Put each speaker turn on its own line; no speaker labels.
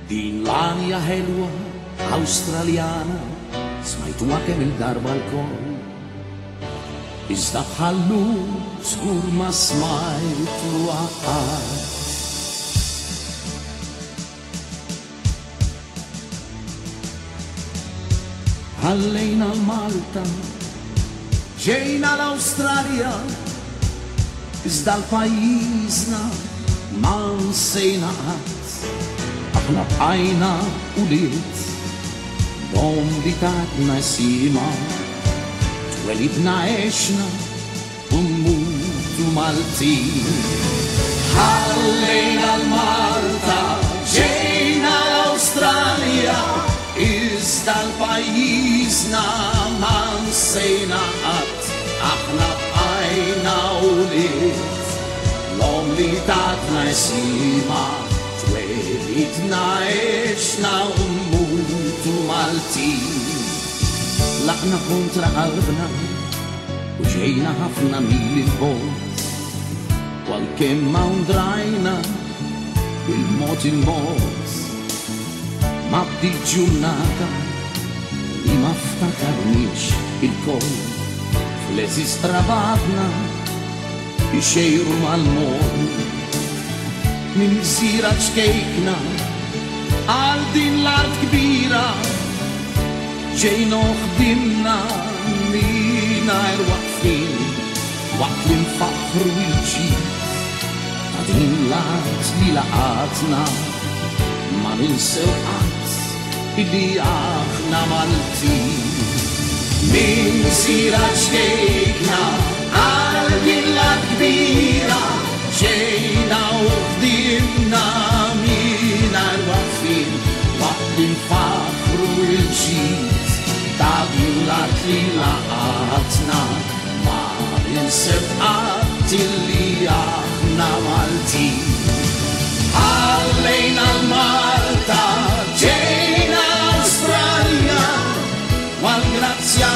Din l'ania helwa australiana smajtuha kemm il-darba l-koll. Iżda bħallu żgur ma smajtuha qatt. Ħallejna l-Malta, ġejna l-Awstralja, iżda l-pajjiżna ma nsejna qatt. Aħna bqajna ulied dom li tatna sima, twelidna għexna u nmutu Maltin. Ħallejna l-Malta, ġejna l-Awstralja, iżda l-pajjiżna ma nsejna qatt. Aħna bqajna ulied l-om li tatna sima, twelidna għexna u nmutu Maltin. Laqna kontra qalbna u ġejna ħafna mili l-bot, walkemm ma ndrajna il-mod ma bdiet ġurnata li ma ftakarniex il-koll. Fl-eżis trabadna ixejru mal-mod, min gżira ċkejkna għal din l-art kbira, ġejna uħdimna mingħajr waqfin waqt li nfaħru l-ġid ta' din l-art li laqatna. Ma ninsew qatt illi aħna Maltin. Min gżira ċkejkna għal din l-art kbira, ġejna uħdimna mingħajr waqfin waqt li nfaħru l-ġid ta' din l-art li laqatna. Ma ninsew qatt illi aħna Maltin. Ħallejna l-Malta, ġejna l-Awstralja, wal-grazzja